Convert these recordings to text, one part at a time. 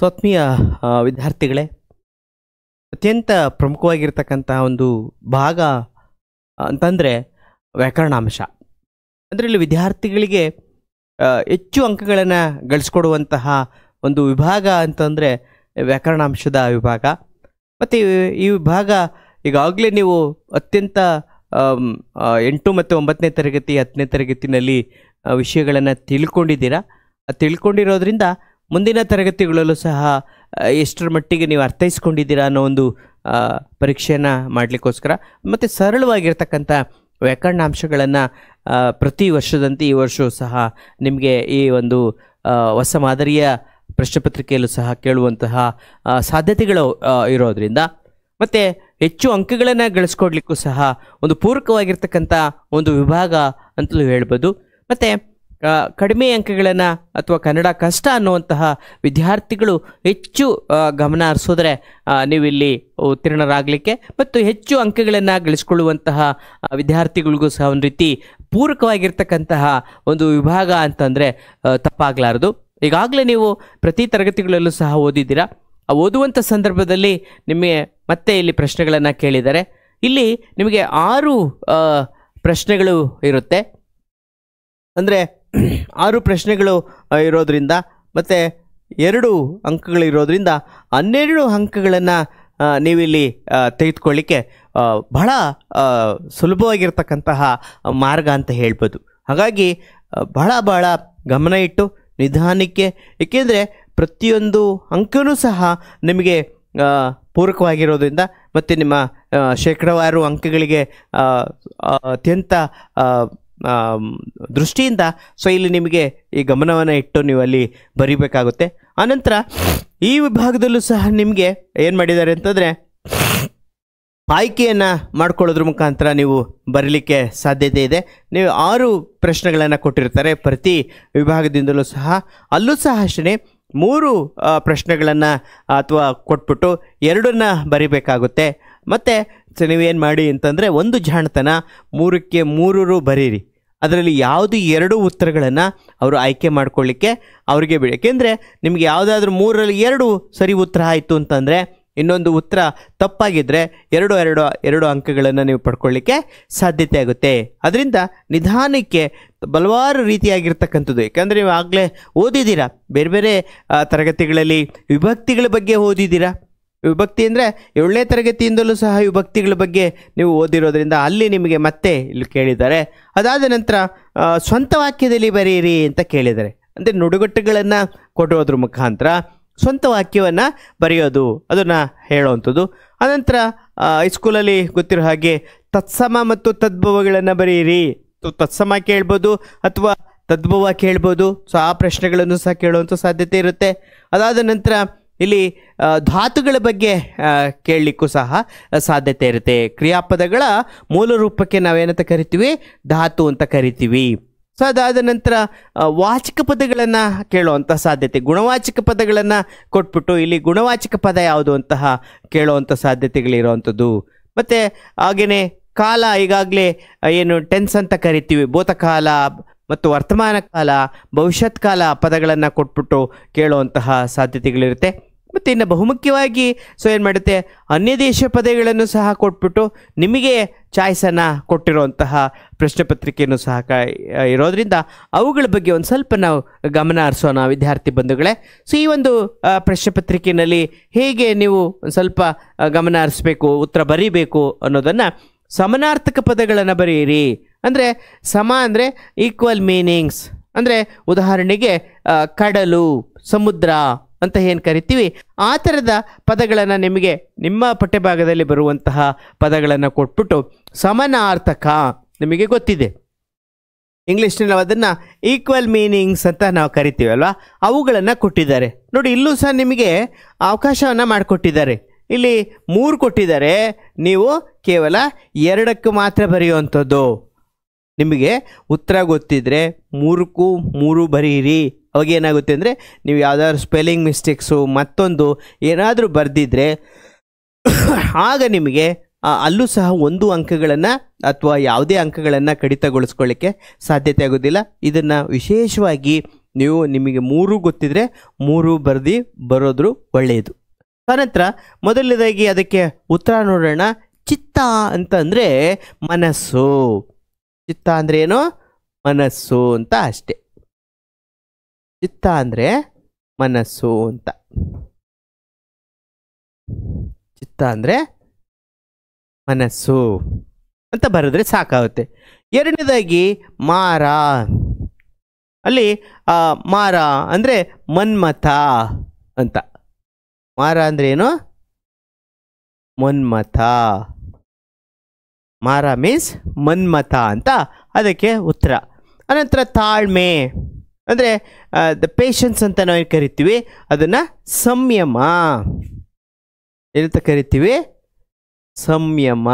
ಆತ್ಮೀಯ ವಿದ್ಯಾರ್ಥಿಗಳೇ, ಅತ್ಯಂತ ಪ್ರಮುಖವಾಗಿರ್ತಕ್ಕಂತಹ ಒಂದು ಭಾಗ ಅಂತಂದರೆ ವ್ಯಾಕರಣಾಂಶ. ಅಂದರೆ ಇಲ್ಲಿ ವಿದ್ಯಾರ್ಥಿಗಳಿಗೆ ಹೆಚ್ಚು ಅಂಕಗಳನ್ನು ಗಳಿಸ್ಕೊಡುವಂತಹ ಒಂದು ವಿಭಾಗ ಅಂತಂದರೆ ವ್ಯಾಕರಣಾಂಶದ ವಿಭಾಗ. ಮತ್ತು ಈ ವಿಭಾಗ ಈಗಾಗಲೇ ನೀವು ಅತ್ಯಂತ 8 ಮತ್ತು 9ನೇ ತರಗತಿ 10ನೇ ತರಗತಿನಲ್ಲಿ ವಿಷಯಗಳನ್ನು ತಿಳ್ಕೊಂಡಿರೋದ್ರಿಂದ ಮುಂದಿನ ತರಗತಿಗಳಲ್ಲೂ ಸಹ ಎಷ್ಟರ ಮಟ್ಟಿಗೆ ನೀವು ಅರ್ಥೈಸ್ಕೊಂಡಿದ್ದೀರಾ ಅನ್ನೋ ಒಂದು ಪರೀಕ್ಷೆಯನ್ನು ಮಾಡಲಿಕ್ಕೋಸ್ಕರ ಮತ್ತು ಸರಳವಾಗಿರ್ತಕ್ಕಂಥ ವ್ಯಾಕರಣಾಂಶಗಳನ್ನು ಪ್ರತಿ ವರ್ಷದಂತೆ ಈ ವರ್ಷವೂ ಸಹ ನಿಮಗೆ ಈ ಒಂದು ಹೊಸ ಮಾದರಿಯ ಪ್ರಶ್ನೆ ಪತ್ರಿಕೆಯಲ್ಲೂ ಸಹ ಕೇಳುವಂತಹ ಸಾಧ್ಯತೆಗಳು ಇರೋದರಿಂದ ಮತ್ತು ಹೆಚ್ಚು ಅಂಕಗಳನ್ನು ಗಳಿಸ್ಕೊಡ್ಲಿಕ್ಕೂ ಸಹ ಒಂದು ಪೂರಕವಾಗಿರ್ತಕ್ಕಂಥ ಒಂದು ವಿಭಾಗ ಅಂತಲೂ ಹೇಳ್ಬೋದು. ಮತ್ತು ಕಡಿಮೆ ಅಂಕಗಳನ್ನು ಅಥವಾ ಕನ್ನಡ ಕಷ್ಟ ಅನ್ನುವಂತಹ ವಿದ್ಯಾರ್ಥಿಗಳು ಹೆಚ್ಚು ಗಮನ ಹರಿಸೋದ್ರೆ ನೀವಿಲ್ಲಿ ಉತ್ತೀರ್ಣರಾಗಲಿಕ್ಕೆ ಮತ್ತು ಹೆಚ್ಚು ಅಂಕಗಳನ್ನು ಗಳಿಸ್ಕೊಳ್ಳುವಂತಹ ವಿದ್ಯಾರ್ಥಿಗಳಿಗೂ ಸಹ ಒಂದು ರೀತಿ ಪೂರಕವಾಗಿರ್ತಕ್ಕಂತಹ ಒಂದು ವಿಭಾಗ ಅಂತಂದರೆ ತಪ್ಪಾಗಲಾರದು. ಈಗಾಗಲೇ ನೀವು ಪ್ರತಿ ತರಗತಿಗಳಲ್ಲೂ ಸಹ ಓದಿದ್ದೀರಾ. ಓದುವಂಥ ಸಂದರ್ಭದಲ್ಲಿ ನಿಮಗೆ ಮತ್ತೆ ಇಲ್ಲಿ ಪ್ರಶ್ನೆಗಳನ್ನು ಕೇಳಿದ್ದಾರೆ. ಇಲ್ಲಿ ನಿಮಗೆ 6 ಪ್ರಶ್ನೆಗಳು ಇರುತ್ತೆ. ಅಂದರೆ 6 ಪ್ರಶ್ನೆಗಳು ಇರೋದ್ರಿಂದ ಮತ್ತು 2 ಅಂಕಗಳು ಇರೋದ್ರಿಂದ 12 ಅಂಕಗಳನ್ನು ನೀವಿಲ್ಲಿ ತೆಗೆದುಕೊಳ್ಳಿಕ್ಕೆ ಬಹಳ ಸುಲಭವಾಗಿರ್ತಕ್ಕಂತಹ ಮಾರ್ಗ ಅಂತ ಹೇಳ್ಬೋದು. ಹಾಗಾಗಿ ಬಹಳ ಗಮನ ಇಟ್ಟು ನಿಧಾನಕ್ಕೆ, ಏಕೆಂದರೆ ಪ್ರತಿಯೊಂದು ಅಂಕನೂ ಸಹ ನಿಮಗೆ ಪೂರಕವಾಗಿರೋದ್ರಿಂದ ಮತ್ತು ನಿಮ್ಮ ಶೇಕಡಾವಾರು ಅಂಕಗಳಿಗೆ ಅತ್ಯಂತ ದೃಷ್ಟಿಯಿಂದ ಇಲ್ಲಿ ನಿಮಗೆ ಈ ಗಮನವನ್ನು ಇಟ್ಟು ನೀವು ಅಲ್ಲಿ ಬರೀಬೇಕಾಗುತ್ತೆ. ಆನಂತರ ಈ ವಿಭಾಗದಲ್ಲೂ ಸಹ ನಿಮಗೆ ಏನು ಮಾಡಿದ್ದಾರೆ ಅಂತಂದರೆ ಆಯ್ಕೆಯನ್ನು ಮಾಡ್ಕೊಳ್ಳೋದ್ರ ಮುಖಾಂತರ ನೀವು ಬರಲಿಕ್ಕೆ ಸಾಧ್ಯತೆ ಇದೆ. ನೀವು 6 ಪ್ರಶ್ನೆಗಳನ್ನು ಕೊಟ್ಟಿರ್ತಾರೆ ಪ್ರತಿ ವಿಭಾಗದಿಂದಲೂ ಸಹ. ಅಲ್ಲೂ ಸಹ ಅಷ್ಟೇ 3 ಪ್ರಶ್ನೆಗಳನ್ನು ಅಥವಾ ಕೊಟ್ಬಿಟ್ಟು 2 ಬರಿಬೇಕಾಗುತ್ತೆ. ಮತ್ತು ನೀವೇನು ಮಾಡಿ ಅಂತಂದರೆ ಒಂದು ಜಾಣತನ 3ಕ್ಕೆ 3 ಬರೀರಿ. ಅದರಲ್ಲಿ ಯಾವುದು 2 ಉತ್ತರಗಳನ್ನು ಅವರು ಆಯ್ಕೆ ಮಾಡ್ಕೊಳ್ಳಿಕ್ಕೆ ಅವ್ರಿಗೆ ಬಿಡಿ. ಏಕೆಂದರೆ ನಿಮಗೆ ಯಾವುದಾದ್ರೂ 3ರಲ್ಲಿ 2 ಸರಿ ಉತ್ತರ ಆಯಿತು ಅಂತಂದರೆ ಇನ್ನೊಂದು ಉತ್ತರ ತಪ್ಪಾಗಿದ್ದರೆ 2 ಅಂಕಗಳನ್ನು ನೀವು ಪಡ್ಕೊಳ್ಳಿಕ್ಕೆ ಸಾಧ್ಯತೆ ಆಗುತ್ತೆ. ಅದರಿಂದ ನಿಧಾನಕ್ಕೆ ಬಲವಾರು ರೀತಿಯಾಗಿರ್ತಕ್ಕಂಥದ್ದು, ಯಾಕಂದರೆ ನೀವು ಆಗಲೇ ಓದಿದ್ದೀರಾ, ಬೇರೆ ಬೇರೆ ತರಗತಿಗಳಲ್ಲಿ ವಿಭಕ್ತಿಗಳ ಬಗ್ಗೆ ಓದಿದ್ದೀರಾ. ವಿಭಕ್ತಿ ಅಂದರೆ 7ನೇ ತರಗತಿಯಿಂದಲೂ ಸಹ ವಿಭಕ್ತಿಗಳ ಬಗ್ಗೆ ನೀವು ಓದಿರೋದ್ರಿಂದ ಅಲ್ಲಿ ನಿಮಗೆ ಮತ್ತೆ ಇಲ್ಲಿ ಕೇಳಿದ್ದಾರೆ. ಅದಾದ ನಂತರ ಸ್ವಂತ ವಾಕ್ಯದಲ್ಲಿ ಬರೆಯಿರಿ ಅಂತ ಕೇಳಿದ್ದಾರೆ. ಅಂದರೆ ನುಡಿಗಟ್ಟುಗಳನ್ನು ಕೊಡೋದ್ರ ಮುಖಾಂತರ ಸ್ವಂತ ವಾಕ್ಯವನ್ನು ಬರೆಯೋದು, ಅದನ್ನು ಹೇಳೋವಂಥದ್ದು. ಅನಂತರ ಹೈಸ್ಕೂಲಲ್ಲಿ ಗೊತ್ತಿರೋ ಹಾಗೆ ತತ್ಸಮ ಮತ್ತು ತದ್ಭವಗಳನ್ನು ಬರೆಯಿರಿ. ತತ್ಸಮ ಕೇಳ್ಬೋದು ಅಥವಾ ತದ್ಭವ ಕೇಳ್ಬೋದು. ಆ ಪ್ರಶ್ನೆಗಳನ್ನು ಸಹ ಕೇಳುವಂಥ ಸಾಧ್ಯತೆ ಇರುತ್ತೆ. ಅದಾದ ನಂತರ ಇಲ್ಲಿ ಧಾತುಗಳ ಬಗ್ಗೆ ಕೇಳಲಿಕ್ಕೂ ಸಹ ಸಾಧ್ಯತೆ ಇರುತ್ತೆ. ಕ್ರಿಯಾಪದಗಳ ಮೂಲ ರೂಪಕ್ಕೆ ನಾವೇನಂತ ಕರಿತೀವಿ? ಧಾತು ಅಂತ ಕರಿತೀವಿ. ಅದಾದ ನಂತರ ವಾಚಕ ಪದಗಳನ್ನು ಕೇಳುವಂಥ ಸಾಧ್ಯತೆ, ಗುಣವಾಚಕ ಪದಗಳನ್ನು ಕೊಟ್ಬಿಟ್ಟು ಇಲ್ಲಿ ಗುಣವಾಚಕ ಪದ ಯಾವುದು ಅಂತಹ ಕೇಳುವಂಥ ಸಾಧ್ಯತೆಗಳಿರುವಂಥದ್ದು. ಮತ್ತು ಹಾಗೆಯೇ ಕಾಲ, ಈಗಾಗಲೇ ಏನು ಟೆನ್ಸ್ ಅಂತ ಕರಿತೀವಿ, ಭೂತಕಾಲ ಮತ್ತು ವರ್ತಮಾನ ಕಾಲ, ಭವಿಷ್ಯತ್ ಕಾಲ ಪದಗಳನ್ನು ಕೊಟ್ಬಿಟ್ಟು ಕೇಳುವಂತಹ ಸಾಧ್ಯತೆಗಳಿರುತ್ತೆ. ಮತ್ತು ಇನ್ನು ಬಹುಮುಖ್ಯವಾಗಿ ಏನು ಮಾಡುತ್ತೆ, ಅನ್ಯ ದೇಶ ಪದಗಳನ್ನು ಸಹ ಕೊಟ್ಬಿಟ್ಟು ನಿಮಗೆ ಚಾಯ್ಸನ್ನು ಕೊಟ್ಟಿರುವಂತಹ ಪ್ರಶ್ನೆ ಪತ್ರಿಕೆಯನ್ನು ಸಹ ಇರೋದ್ರಿಂದ ಅವುಗಳ ಬಗ್ಗೆ ಒಂದು ಸ್ವಲ್ಪ ನಾವು ಗಮನ ಹರಿಸೋಣ ವಿದ್ಯಾರ್ಥಿ ಬಂಧುಗಳೇ. ಈ ಒಂದು ಪ್ರಶ್ನೆ ಪತ್ರಿಕೆಯಲ್ಲಿ ಹೇಗೆ ನೀವು ಒಂದು ಸ್ವಲ್ಪ ಗಮನ ಹರಿಸ್ಬೇಕು, ಉತ್ತರ ಬರೀಬೇಕು ಅನ್ನೋದನ್ನು, ಸಮಾನಾರ್ಥಕ ಪದಗಳನ್ನು ಬರೆಯಿರಿ. ಅಂದರೆ ಸಮ ಅಂದರೆ ಈಕ್ವಲ್ ಮೀನಿಂಗ್ಸ್. ಅಂದರೆ ಉದಾಹರಣೆಗೆ ಕಡಲು, ಸಮುದ್ರ ಅಂತ ಏನು ಕರಿತೀವಿ, ಆ ಥರದ ಪದಗಳನ್ನು ನಿಮಗೆ ನಿಮ್ಮ ಪಠ್ಯಭಾಗದಲ್ಲಿ ಬರುವಂತಹ ಪದಗಳನ್ನು ಕೊಟ್ಬಿಟ್ಟು ಸಮಾನಾರ್ಥಕ, ನಿಮಗೆ ಗೊತ್ತಿದೆ ಇಂಗ್ಲೀಷ್ನಲ್ಲಿ ನಾವು ಅದನ್ನು ಈಕ್ವಲ್ ಮೀನಿಂಗ್ಸ್ ಅಂತ ನಾವು ಕರಿತೀವಿ ಅಲ್ವಾ, ಅವುಗಳನ್ನು ಕೊಟ್ಟಿದ್ದಾರೆ. ನೋಡಿ, ಇಲ್ಲೂ ಸಹ ನಿಮಗೆ ಅವಕಾಶವನ್ನು ಮಾಡಿಕೊಟ್ಟಿದ್ದಾರೆ. ಇಲ್ಲಿ 3 ಕೊಟ್ಟಿದ್ದಾರೆ, ನೀವು ಕೇವಲ 2ಕ್ಕೆ ಮಾತ್ರ ಬರೆಯುವಂಥದ್ದು. ನಿಮಗೆ ಉತ್ತರ ಗೊತ್ತಿದ್ದರೆ 3ಕ್ಕೂ 3 ಬರೀರಿ. ಅವಾಗ ಏನಾಗುತ್ತೆ ಅಂದರೆ ನೀವು ಯಾವುದಾದ್ರು ಸ್ಪೆಲ್ಲಿಂಗ್ ಮಿಸ್ಟೇಕ್ಸು ಮತ್ತೊಂದು ಏನಾದರೂ ಬರೆದಿದ್ರೆ ಆಗ ನಿಮಗೆ ಅಲ್ಲೂ ಸಹ 1 ಅಂಕಗಳನ್ನು ಅಥವಾ ಯಾವುದೇ ಅಂಕಗಳನ್ನು ಕಡಿತಗೊಳಿಸ್ಕೊಳ್ಳಿಕ್ಕೆ ಸಾಧ್ಯತೆ ಆಗೋದಿಲ್ಲ. ಇದನ್ನು ವಿಶೇಷವಾಗಿ ನೀವು ನಿಮಗೆ 3 ಗೊತ್ತಿದ್ರೆ 3 ಬರೆದು ಬರೋದ್ರು ಒಳ್ಳೆಯದು. ಅನಂತರ ಮೊದಲನೇದಾಗಿ ಅದಕ್ಕೆ ಉತ್ತರ ನೋಡೋಣ. ಚಿತ್ತ ಅಂತಂದರೆ ಮನಸ್ಸು. ಚಿತ್ತ ಅಂದರೆ ಏನು? ಮನಸ್ಸು ಅಂತ ಅಷ್ಟೆ. ಚಿತ್ತ ಅಂದರೆ ಮನಸ್ಸು ಅಂತ. ಚಿತ್ತ ಅಂದರೆ ಮನಸ್ಸು ಅಂತ ಬರೆದ್ರೆ ಸಾಕಾಗುತ್ತೆ. ಎರಡನೇದಾಗಿ ಮಾರ. ಅಲ್ಲಿ ಮಾರ ಅಂದರೆ ಮನ್ಮಥ ಅಂತ. ಮಾರ ಅಂದರೆ ಏನು? ಮನ್ಮಥ. ಮಾರ ಮೀನ್ಸ್ ಮನ್ಮಥ ಅಂತ ಅದಕ್ಕೆ ಉತ್ತರ. ಅನಂತರ ತಾಳ್ಮೆ ಅಂದರೆ ದ ಪೇಷನ್ಸ್ ಅಂತ ನಾವು ಕರಿತೀವಿ, ಅದನ್ನು ಸಂಯಮ ಏನಂತ ಕರಿತೀವಿ? ಸಂಯಮ.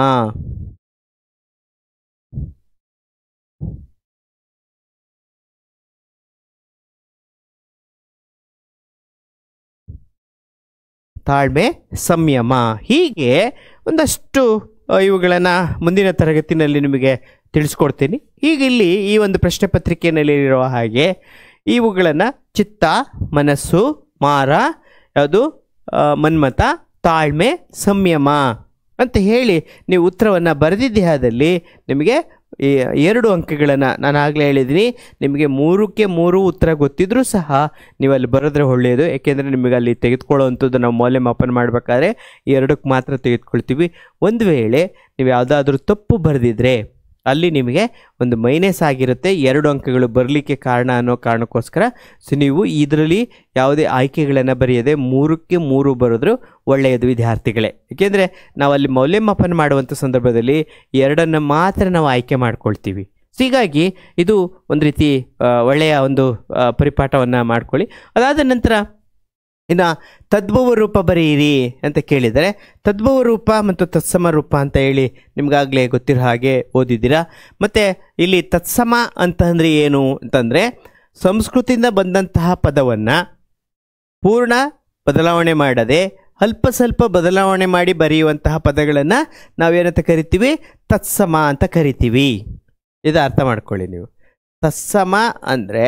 ತಾಳ್ಮೆ, ಸಂಯಮ. ಹೀಗೆ ಒಂದಷ್ಟು ಇವುಗಳನ್ನು ಮುಂದಿನ ತರಗತಿನಲ್ಲಿ ನಿಮಗೆ ತಿಳಿಸ್ಕೊಡ್ತೀನಿ. ಈಗ ಇಲ್ಲಿ ಈ ಒಂದು ಪ್ರಶ್ನೆ ಪತ್ರಿಕೆಯಲ್ಲಿರುವ ಹಾಗೆ ಇವುಗಳನ್ನು ಚಿತ್ತ, ಮನಸ್ಸು, ಮಾರ, ಯಾವುದು ಮನ್ಮಥ, ತಾಳ್ಮೆ, ಸಂಯಮ ಅಂತ ಹೇಳಿ ನೀವು ಉತ್ತರವನ್ನು ಬರೆದಿದ್ದೇಹದಲ್ಲಿ ನಿಮಗೆ 2 ಅಂಕಗಳನ್ನು ನಾನು ಆಗಲೇ ಹೇಳಿದ್ದೀನಿ. ನಿಮಗೆ 3ಕ್ಕೆ 3 ಉತ್ತರ ಗೊತ್ತಿದ್ರೂ ಸಹ ನೀವು ಅಲ್ಲಿ ಬರೆದ್ರೆ ಒಳ್ಳೆಯದು. ಏಕೆಂದರೆ ನಿಮಗೆ ಅಲ್ಲಿ ತೆಗೆದುಕೊಳ್ಳುವಂಥದ್ದು ನಾವು ಮೌಲ್ಯಮಾಪನ ಮಾಡಬೇಕಾದ್ರೆ 2ಕ್ಕೆ ಮಾತ್ರ ತೆಗೆದುಕೊಳ್ತೀವಿ. ಒಂದು ವೇಳೆ ನೀವು ಯಾವುದಾದ್ರೂ ತಪ್ಪು ಬರೆದಿದ್ರೆ ಅಲ್ಲಿ ನಿಮಗೆ ಒಂದು ಮೈನಸ್ ಆಗಿರುತ್ತೆ, 2 ಅಂಕಗಳು ಬರಲಿಕ್ಕೆ ಕಾರಣ ಅನ್ನೋ ಕಾರಣಕ್ಕೋಸ್ಕರ. ಸೊ ನೀವು ಇದರಲ್ಲಿ ಯಾವುದೇ ಆಯ್ಕೆಗಳನ್ನು ಬರೆಯದೆ 3ಕ್ಕೆ 3 ಬರೆದ್ರು ಒಳ್ಳೆಯದು ವಿದ್ಯಾರ್ಥಿಗಳೇ. ಏಕೆಂದರೆ ನಾವಲ್ಲಿ ಮೌಲ್ಯಮಾಪನ ಮಾಡುವಂಥ ಸಂದರ್ಭದಲ್ಲಿ 2ಅನ್ನು ಮಾತ್ರ ನಾವು ಆಯ್ಕೆ ಮಾಡ್ಕೊಳ್ತೀವಿ. ಸೊ ಹೀಗಾಗಿ ಇದು ಒಂದು ರೀತಿ ಒಳ್ಳೆಯ ಒಂದು ಪರಿಪಾಠವನ್ನು ಮಾಡ್ಕೊಳ್ಳಿ. ಅದಾದ ನಂತರ ಇನ್ನು ತದ್ಭವ ರೂಪ ಬರೆಯಿರಿ ಅಂತ ಕೇಳಿದರೆ, ತದ್ಭವ ರೂಪ ಮತ್ತು ತತ್ಸಮ ರೂಪ ಅಂತ ಹೇಳಿ ನಿಮಗಾಗಲೇ ಗೊತ್ತಿರೋ ಹಾಗೆ ಓದಿದ್ದೀರಾ. ಮತ್ತು ಇಲ್ಲಿ ತತ್ಸಮ ಅಂತಂದರೆ ಏನು ಅಂತಂದರೆ, ಸಂಸ್ಕೃತಿಯಿಂದ ಬಂದಂತಹ ಪದವನ್ನು ಪೂರ್ಣ ಬದಲಾವಣೆ ಮಾಡದೆ ಅಲ್ಪ ಸ್ವಲ್ಪ ಬದಲಾವಣೆ ಮಾಡಿ ಬರೆಯುವಂತಹ ಪದಗಳನ್ನು ನಾವೇನಂತ ಕರಿತೀವಿ? ತತ್ಸಮ ಅಂತ ಕರಿತೀವಿ. ಇದು ಅರ್ಥ ಮಾಡ್ಕೊಳ್ಳಿ ನೀವು. ತತ್ಸಮ ಅಂದರೆ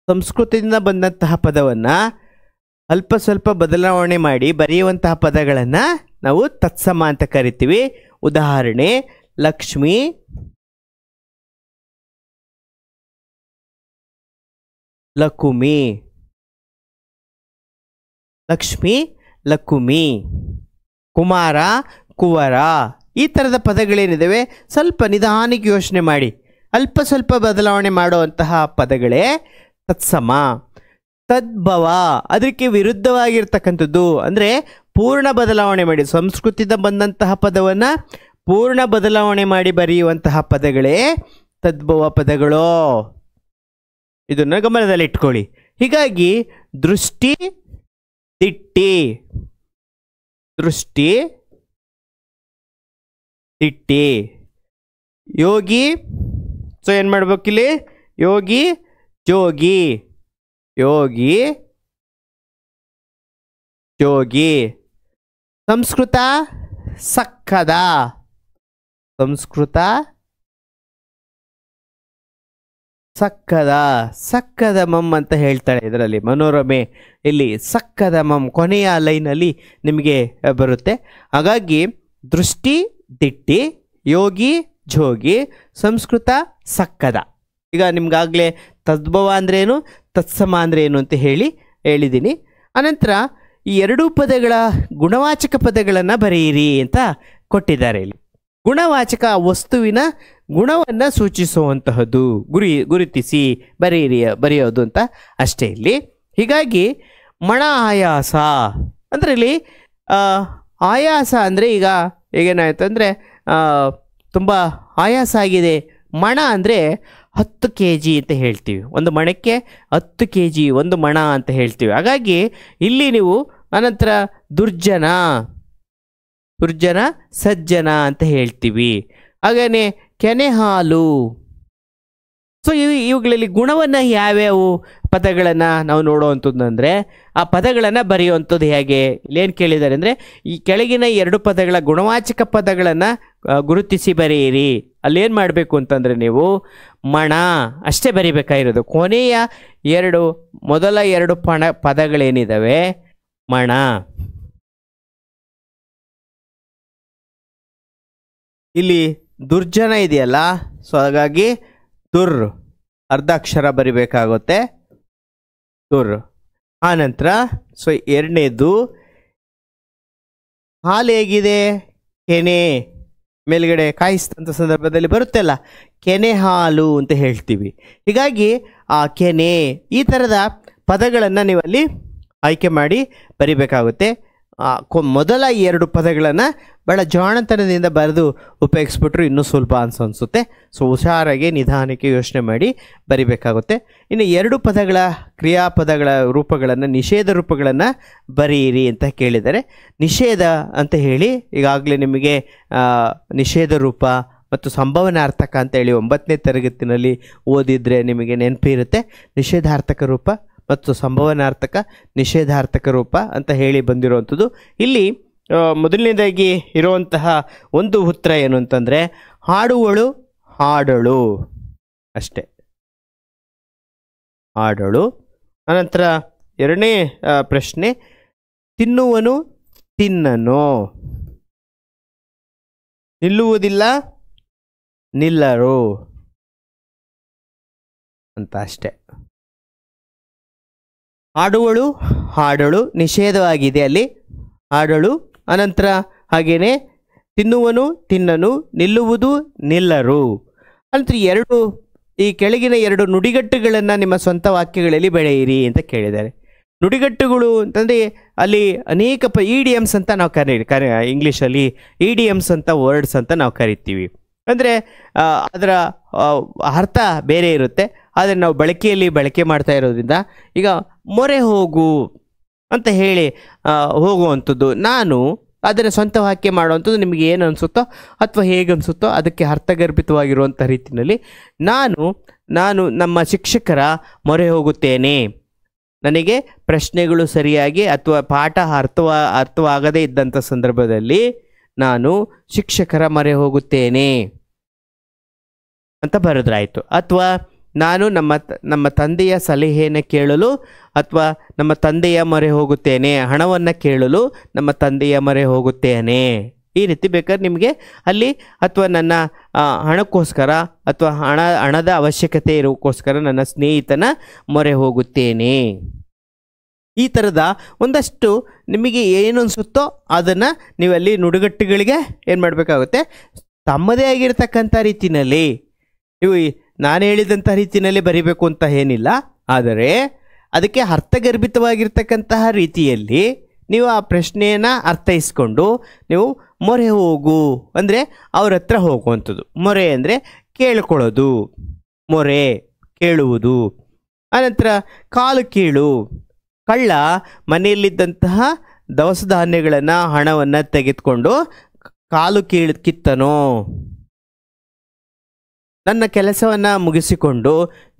ಸಂಸ್ಕೃತಿಯಿಂದ ಬಂದಂತಹ ಪದವನ್ನು ಅಲ್ಪ ಸ್ವಲ್ಪ ಬದಲಾವಣೆ ಮಾಡಿ ಬರೆಯುವಂತಹ ಪದಗಳನ್ನು ನಾವು ತತ್ಸಮ ಅಂತ ಕರಿತೀವಿ. ಉದಾಹರಣೆ, ಲಕ್ಷ್ಮಿ, ಲಕುಮಿ. ಲಕ್ಷ್ಮಿ, ಲಕುಮಿ. ಕುಮಾರ, ಕುವರ. ಈ ಥರದ ಪದಗಳೇನಿದ್ದಾವೆ ಸ್ವಲ್ಪ ನಿಧಾನಕ್ಕೆ ಯೋಚನೆ ಮಾಡಿ ಅಲ್ಪ ಸ್ವಲ್ಪ ಬದಲಾವಣೆ ಮಾಡುವಂತಹ ಪದಗಳೇ ತತ್ಸಮ. ತದ್ಭವ ಅದಕ್ಕೆ ವಿರುದ್ಧವಾಗಿರ್ತಕ್ಕಂಥದ್ದು, ಅಂದರೆ ಪೂರ್ಣ ಬದಲಾವಣೆ ಮಾಡಿ ಸಂಸ್ಕೃತಿಯಿಂದ ಬಂದಂತಹ ಪದವನ್ನು ಪೂರ್ಣ ಬದಲಾವಣೆ ಮಾಡಿ ಬರೆಯುವಂತಹ ಪದಗಳೇ ತದ್ಭವ ಪದಗಳು. ಇದನ್ನು ಗಮನದಲ್ಲಿಟ್ಕೊಳ್ಳಿ. ಹೀಗಾಗಿ ದೃಷ್ಟಿ, ದಿಟ್ಟಿ. ದೃಷ್ಟಿ, ದಿಟ್ಟಿ. ಯೋಗಿ. ಸೊ ಏನು ಮಾಡ್ಬೇಕಿಲ್ಲಿ? ಯೋಗಿ, ಜೋಗಿ. ಯೋಗಿ, ಜೋಗಿ. ಸಂಸ್ಕೃತ, ಸಕ್ಕದ. ಸಂಸ್ಕೃತ, ಸಕ್ಕದ. ಸಕ್ಕದ ಮಮ್ ಅಂತ ಹೇಳ್ತಾಳೆ ಇದರಲ್ಲಿ ಮನೋರಮೆ. ಇಲ್ಲಿ ಸಕ್ಕದ ಮಮ್ ಕೊನೆಯ ಲೈನಲ್ಲಿ ನಿಮಗೆ ಬರುತ್ತೆ. ಹಾಗಾಗಿ ದೃಷ್ಟಿ, ದಿಟ್ಟಿ, ಯೋಗಿ, ಜೋಗಿ, ಸಂಸ್ಕೃತ, ಸಕ್ಕದ. ಈಗ ನಿಮ್ಗಾಗಲೇ ತದ್ಭವ ಅಂದ್ರೇನು, ತತ್ಸಮ ಅಂದರೆ ಏನು ಅಂತ ಹೇಳಿದ್ದೀನಿ. ಅನಂತರ ಈ 2 ಪದಗಳ ಗುಣವಾಚಕ ಪದಗಳನ್ನು ಬರೆಯಿರಿ ಅಂತ ಕೊಟ್ಟಿದ್ದಾರೆ. ಇಲ್ಲಿ ಗುಣವಾಚಕ ವಸ್ತುವಿನ ಗುಣವನ್ನು ಸೂಚಿಸುವಂತಹದ್ದು, ಗುರುತಿಸಿ ಬರೆಯೋದು ಅಂತ ಅಷ್ಟೇ ಇಲ್ಲಿ. ಹೀಗಾಗಿ ಮಣ ಆಯಾಸ ಅಂದರೆ ಇಲ್ಲಿ ಆಯಾಸ ಅಂದರೆ ಈಗ ಏನಾಯ್ತು ಅಂದರೆ ತುಂಬ ಆಯಾಸ ಆಗಿದೆ. ಮಣ ಅಂದರೆ 10 kg ಅಂತ ಹೇಳ್ತೀವಿ. ಒಂದು ಮಣಕ್ಕೆ 10 kg ಒಂದು ಮಣ ಅಂತ ಹೇಳ್ತೀವಿ. ಹಾಗಾಗಿ ಇಲ್ಲಿ ನೀವು ಅನಂತರ ದುರ್ಜನ, ದುರ್ಜನ, ಸಜ್ಜನ ಅಂತ ಹೇಳ್ತೀವಿ. ಹಾಗೆಯೇ ಕೆನೆ ಹಾಲು. ಸೊ ಇವುಗಳಲ್ಲಿ ಗುಣವನ್ನು ಯಾವ್ಯಾವ ಪದಗಳನ್ನು ನಾವು ನೋಡುವಂಥದ್ದು ಅಂದರೆ ಆ ಪದಗಳನ್ನು ಬರೆಯುವಂಥದ್ದು ಹೇಗೆ ಇಲ್ಲೇನು ಕೇಳಿದ್ದಾರೆ ಅಂದರೆ ಈ ಕೆಳಗಿನ 2 ಪದಗಳ ಗುಣವಾಚಕ ಪದಗಳನ್ನು ಗುರುತಿಸಿ ಬರೆಯಿರಿ. ಅಲ್ಲೇನು ಮಾಡಬೇಕು ಅಂತಂದರೆ ನೀವು ಮಣ ಅಷ್ಟೇ ಬರಿಬೇಕಾಗಿರೋದು. ಕೊನೆಯ ಮೊದಲ 2 ಪದಗಳೇನಿದ್ದಾವೆ ಮಣ. ಇಲ್ಲಿ ದುರ್ಜನ ಇದೆಯಲ್ಲ, ಸೊ ಹಾಗಾಗಿ ದುರ್ ಅರ್ಧ ಅಕ್ಷರ ಬರಿಬೇಕಾಗುತ್ತೆ, ದುರ್. ಆನಂತರ ಸೊ 2ನೇದು ಹಾಲು ಹೇಗಿದೆ, ಕೆನೆ. ಮೇಲ್ಗಡೆ ಕಾಯಿಸಿದಂಥ ಸಂದರ್ಭದಲ್ಲಿ ಬರುತ್ತಲ್ಲ ಕೆನೆ ಹಾಲು ಅಂತ ಹೇಳ್ತೀವಿ. ಹೀಗಾಗಿ ಆ ಕೆನೆ ಈ ಥರದ ಪದಗಳನ್ನು ನೀವಲ್ಲಿ ಆಯ್ಕೆ ಮಾಡಿ ಬರಿಬೇಕಾಗುತ್ತೆ. ಮೊದಲ 2 ಪದಗಳನ್ನು ಭಾಳ ಜಾಣತನದಿಂದ ಬರೆದು ಉಪಯೋಗಿಸ್ಬಿಟ್ರು ಇನ್ನೂ ಸುಲಭ ಅನಿಸುತ್ತೆ. ಸೊ ಹುಷಾರಾಗಿ ನಿಧಾನಕ್ಕೆ ಯೋಚನೆ ಮಾಡಿ ಬರಿಬೇಕಾಗುತ್ತೆ. ಇನ್ನು 2 ಪದಗಳ ಕ್ರಿಯಾಪದಗಳ ರೂಪಗಳನ್ನು, ನಿಷೇಧ ರೂಪಗಳನ್ನು ಬರೆಯಿರಿ ಅಂತ ಕೇಳಿದ್ದಾರೆ. ನಿಷೇಧ ಅಂತ ಹೇಳಿ ಈಗಾಗಲೇ ನಿಮಗೆ ನಿಷೇಧ ರೂಪ ಮತ್ತು ಸಂಭವನಾರ್ಥಕ ಅಂತೇಳಿ 9ನೇ ತರಗತಿನಲ್ಲಿ ಓದಿದರೆ ನಿಮಗೆ ನೆನಪಿರುತ್ತೆ. ನಿಷೇಧಾರ್ಥಕ ರೂಪ ಮತ್ತು ಸಂಭವನಾರ್ಥಕ, ನಿಷೇಧಾರ್ಥಕ ರೂಪ ಅಂತ ಹೇಳಿ ಬಂದಿರುವಂಥದ್ದು. ಇಲ್ಲಿ ಮೊದಲನೇದಾಗಿ ಇರುವಂತಹ ಒಂದು ಉತ್ತರ ಏನು ಅಂತಂದರೆ ಹಾಡುವಳು, ಹಾಡಳು ಅಷ್ಟೆ, ಹಾಡಳು. ಅನಂತರ 2ನೇ ಪ್ರಶ್ನೆ ತಿನ್ನುವನು, ತಿನ್ನನು. ನಿಲ್ಲುವುದಿಲ್ಲ, ನಿಲ್ಲರು ಅಂತ ಅಷ್ಟೆ. ಹಾಡುವಳು, ಹಾಡಳು ನಿಷೇಧವಾಗಿದೆ ಅಲ್ಲಿ, ಹಾಡಳು. ಅನಂತರ ಹಾಗೆಯೇ ತಿನ್ನುವನು, ತಿನ್ನನು, ನಿಲ್ಲುವುದು, ನಿಲ್ಲರು. ಅನಂತರ ಈ ಕೆಳಗಿನ 2 ನುಡಿಗಟ್ಟುಗಳನ್ನು ನಿಮ್ಮ ಸ್ವಂತ ವಾಕ್ಯಗಳಲ್ಲಿ ಬೆಳೆಯಿರಿ ಅಂತ ಕೇಳಿದ್ದಾರೆ. ನುಡಿಗಟ್ಟುಗಳು ಅಂತಂದರೆ ಅಲ್ಲಿ ಅನೇಕ ಇಡಿಯಮ್ಸ್ ಅಂತ ನಾವು ಇಂಗ್ಲೀಷಲ್ಲಿ ಇಡಿಯಮ್ಸ್ ಅಂತ ವರ್ಡ್ಸ್ ಅಂತ ನಾವು ಕರಿತೀವಿ. ಅಂದರೆ ಅದರ ಅರ್ಥ ಬೇರೆ ಇರುತ್ತೆ, ಆದರೆ ನಾವು ಬಳಕೆ ಮಾಡ್ತಾ ಇರೋದ್ರಿಂದ ಈಗ ಮೊರೆ ಹೋಗು ಅಂತ ಹೇಳಿ ಹೋಗುವಂಥದ್ದು, ನಾನು ಅದನ್ನು ಸ್ವಂತ ವಾಕ್ಯ ಮಾಡುವಂಥದ್ದು ನಿಮಗೆ ಏನು ಅನಿಸುತ್ತೋ ಅಥವಾ ಹೇಗೆ ಅನಿಸುತ್ತೋ ಅದಕ್ಕೆ ಅರ್ಥಗರ್ಭಿತವಾಗಿರುವಂಥ ರೀತಿಯಲ್ಲಿ ನಾನು ನಮ್ಮ ಶಿಕ್ಷಕರ ಮೊರೆ ಹೋಗುತ್ತೇನೆ. ನನಗೆ ಪ್ರಶ್ನೆಗಳು ಸರಿಯಾಗಿ ಅಥವಾ ಪಾಠ ಅರ್ಥವಾಗದೇ ಇದ್ದಂಥ ಸಂದರ್ಭದಲ್ಲಿ ನಾನು ಶಿಕ್ಷಕರ ಮೊರೆ ಹೋಗುತ್ತೇನೆ ಅಂತ ಬರೆದ್ರಾಯ್ತು. ಅಥವಾ ನಾನು ನಮ್ಮ ತಂದೆಯ ಸಲಹೆಯನ್ನು ಕೇಳಲು ಅಥವಾ ನಮ್ಮ ತಂದೆಯ ಮೊರೆ ಹೋಗುತ್ತೇನೆ, ಹಣವನ್ನು ಕೇಳಲು ನಮ್ಮ ತಂದೆಯ ಮೊರೆ ಹೋಗುತ್ತೇನೆ. ಈ ರೀತಿ ಬೇಕಾದ್ರೆ ನಿಮಗೆ ಅಲ್ಲಿ ಅಥವಾ ನನ್ನ ಹಣಕ್ಕೋಸ್ಕರ ಅಥವಾ ಹಣದ ಅವಶ್ಯಕತೆ ಇರೋಕ್ಕೋಸ್ಕರ ನನ್ನ ಸ್ನೇಹಿತನ ಮೊರೆ ಹೋಗುತ್ತೇನೆ. ಈ ಥರದ ಒಂದಷ್ಟು ನಿಮಗೆ ಏನು ಅನಿಸುತ್ತೋ ಅದನ್ನು ನೀವಲ್ಲಿ ನುಡಿಗಟ್ಟುಗಳಿಗೆ ಏನು ಮಾಡಬೇಕಾಗುತ್ತೆ, ತಮ್ಮದೇ ಆಗಿರ್ತಕ್ಕಂಥ ರೀತಿಯಲ್ಲಿ ನೀವು ನಾನು ಹೇಳಿದಂಥ ರೀತಿಯಲ್ಲಿ ಬರಿಬೇಕು ಅಂತ ಏನಿಲ್ಲ, ಆದರೆ ಅದಕ್ಕೆ ಅರ್ಥಗರ್ಭಿತವಾಗಿರ್ತಕ್ಕಂತಹ ರೀತಿಯಲ್ಲಿ ನೀವು ಆ ಪ್ರಶ್ನೆಯನ್ನು ಅರ್ಥೈಸ್ಕೊಂಡು ನೀವು ಮೊರೆ ಹೋಗು ಅಂದರೆ ಅವ್ರ ಹತ್ರ ಹೋಗುವಂಥದ್ದು. ಮೊರೆ ಅಂದರೆ ಕೇಳ್ಕೊಳ್ಳೋದು, ಮೊರೆ ಕೇಳುವುದು. ಆನಂತರ ಕಾಲು ಕೀಳು, ಕಳ್ಳ ಮನೆಯಲ್ಲಿದ್ದಂತಹ ದವಸ ಧಾನ್ಯಗಳನ್ನು ಹಣವನ್ನು ತೆಗೆದುಕೊಂಡು ಕಾಲು ಕಿತ್ತನೋ. ನನ್ನ ಕೆಲಸವನ್ನು ಮುಗಿಸಿಕೊಂಡು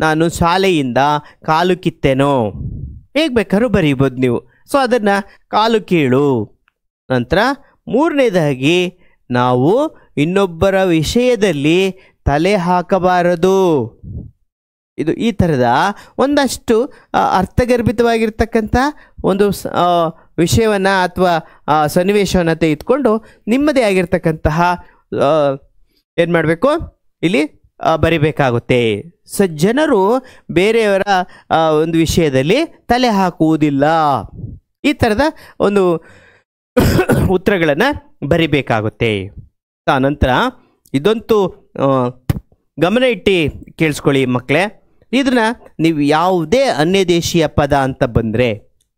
ನಾನು ಶಾಲೆಯಿಂದ ಕಾಲು ಕಿತ್ತೆನೋ, ಹೇಗೆ ಬೇಕಾದ್ರೂ ಬರೀಬೋದು ನೀವು. ಸೊ ಅದನ್ನು ಕಾಲು ಕೀಳು. ನಂತರ 3ನೇದಾಗಿ ನಾವು ಇನ್ನೊಬ್ಬರ ವಿಷಯದಲ್ಲಿ ತಲೆ ಹಾಕಬಾರದು. ಇದು ಈ ಥರದ ಒಂದಷ್ಟು ಅರ್ಥಗರ್ಭಿತವಾಗಿರ್ತಕ್ಕಂಥ ಒಂದು ವಿಷಯವನ್ನು ಅಥವಾ ಸನ್ನಿವೇಶವನ್ನು ತೆಗೆದುಕೊಂಡು ನಿಮ್ಮದೇ ಆಗಿರ್ತಕ್ಕಂತಹ ಏನು ಮಾಡಬೇಕು ಇಲ್ಲಿ ಬರಿಬೇಕಾಗುತ್ತೆ. ಜನರು ಬೇರೆಯವರ ಒಂದು ವಿಷಯದಲ್ಲಿ ತಲೆ ಹಾಕುವುದಿಲ್ಲ. ಈ ಥರದ ಒಂದು ಉತ್ತರಗಳನ್ನು ಬರಿಬೇಕಾಗುತ್ತೆ. ಆನಂತರ ಇದಂತೂ ಗಮನ ಇಟ್ಟು ಕೇಳಿಸ್ಕೊಳ್ಳಿ ಮಕ್ಕಳೇ, ಇದನ್ನು ನೀವು ಯಾವುದೇ ಅನ್ಯ ದೇಶೀಯ ಪದ ಅಂತ ಬಂದರೆ